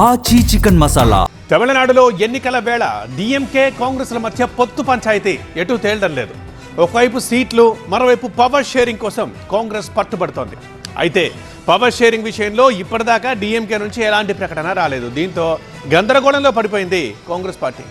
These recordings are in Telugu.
ఆచి చికెన్ మసాలా. తమిళనాడులో ఎన్నికల వేళ డిఎంకే కాంగ్రెస్ల మధ్య పొత్తు పంచాయతీ ఎటు తేలడం లేదు. ఒకవైపు సీట్లు, మరోవైపు పవర్ షేరింగ్ కోసం కాంగ్రెస్ పట్టుబడుతోంది. అయితే పవర్ షేరింగ్ విషయంలో ఇప్పటిదాకా డిఎంకే నుంచి ఎలాంటి ప్రకటన రాలేదు. దీంతో గందరగోళంలో పడిపోయింది కాంగ్రెస్ పార్టీ.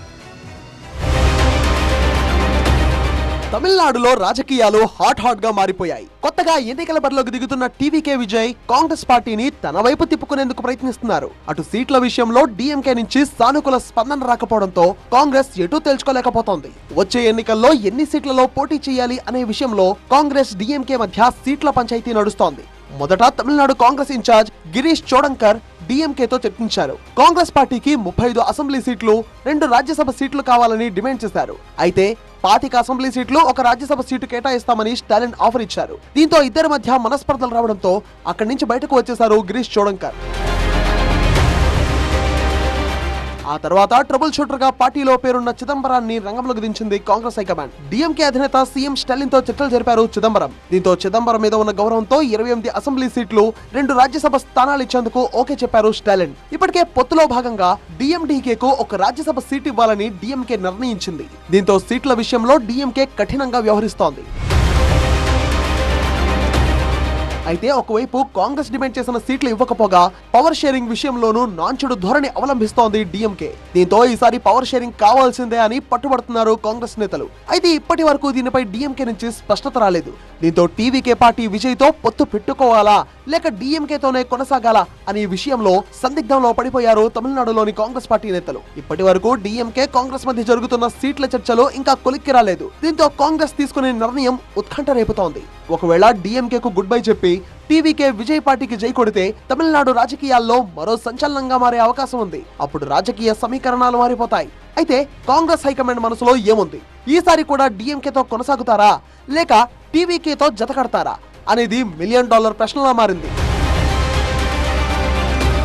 తమిళనాడులో రాజకీయాలు హాట్ గా మారిపోయాయి. కొత్తగా ఎన్నికల బరిలోకి దిగుతున్న టీవీకే విజయ్ కాంగ్రెస్ పార్టీని తన వైపు తిప్పుకునేందుకు ప్రయత్నిస్తున్నారు. అటు సీట్ల విషయంలో డిఎంకే నుంచి సానుకూల స్పందన రాకపోవడంతో కాంగ్రెస్ ఎటూ తేల్చుకోలేకపోతోంది. వచ్చే ఎన్నికల్లో ఎన్ని సీట్లలో పోటీ చేయాలి అనే విషయంలో కాంగ్రెస్ డిఎంకే మధ్య సీట్ల పంచాయతీ నడుస్తోంది. మొదట తమిళనాడు కాంగ్రెస్ ఇన్ఛార్జ్ గిరీష్ చోడంకర్ డిఎంకేతో చర్చించారు. కాంగ్రెస్ పార్టీకి 35 అసెంబ్లీ సీట్లు, 2 రాజ్యసభ సీట్లు కావాలని డిమాండ్ చేశారు. అయితే 25 అసెంబ్లీ సీట్లు, 1 రాజ్యసభ సీటు కేటాయిస్తామని స్టాలిన్ ఆఫర్ ఇచ్చారు. దీంతో ఇద్దరి మధ్య మనస్పర్ధలు రావడంతో అక్కడి నుంచి బయటకు వచ్చేశారు గిరీష్ చోడంకర్. ఆ తర్వాత ట్రబుల్ షూటర్ గా పార్టీలో పేరున్న చిదంబరాన్ని రంగంలోకి దించింది కాంగ్రెస్ హైకమాండ్. డిఎంకే అధినేత సీఎం స్టాలిన్ తో చర్చలు జరిపారు చిదంబరం. దీంతో చిదంబరం మీద ఉన్న గౌరవంతో 28 అసెంబ్లీ సీట్లు, 2 రాజ్యసభ స్థానాలు ఇచ్చేందుకు ఓకే చెప్పారు స్టాలిన్. ఇప్పటికే పొత్తులో భాగంగా డిఎండికేకు 1 రాజ్యసభ సీటు ఇవ్వాలని డిఎంకే నిర్ణయించింది. దీంతో సీట్ల విషయంలో డిఎంకే కఠినంగా వ్యవహరిస్తోంది. అయితే ఒకవైపు కాంగ్రెస్ డిమాండ్ చేసిన సీట్లు ఇవ్వకపోగా పవర్ షేరింగ్ విషయంలోనూ నాంచుడు ధోరణి అవలంబిస్తోంది డిఎంకే. దీంతో ఈసారి పవర్ షేరింగ్ కావాల్సిందే అని పట్టుబడుతున్నారు కాంగ్రెస్ నేతలు. అయితే ఇప్పటి వరకు దీనిపై డిఎంకే నుంచి స్పష్టత రాలేదు. దీంతో టీవీకే పార్టీ విజయ్ తో పొత్తు పెట్టుకోవాలా లేక డిఎంకేతోనే కొనసాగాలా అనే విషయంలో సందిగ్ధంలో పడిపోయారు తమిళనాడులోని కాంగ్రెస్ పార్టీ నేతలు. ఇప్పటి వరకు డిఎంకే కాంగ్రెస్ మధ్య జరుగుతున్న సీట్ల చర్చలు ఇంకా కొలిక్కి రాలేదు. దీంతో కాంగ్రెస్ తీసుకునే నిర్ణయం ఉత్కంఠ రేపుతోంది. ఒకవేళ డిఎంకేకు గుడ్ బై చెప్పి టీవీకే విజయ్ పార్టీకి జై కొడితే తమిళనాడు రాజకీయాల్లో మరో సంచలనంగా మారే అవకాశం ఉంది. అప్పుడు రాజకీయ సమీకరణాలు మారిపోతాయి. అయితే కాంగ్రెస్ హైకమాండ్ మనసులో ఏముంది? ఈసారి కూడా డిఎంకేతో కొనసాగుతారా లేక టీవీకేతో జత కడతారా అనేది $1 మిలియన్ ప్రశ్నలా మారింది.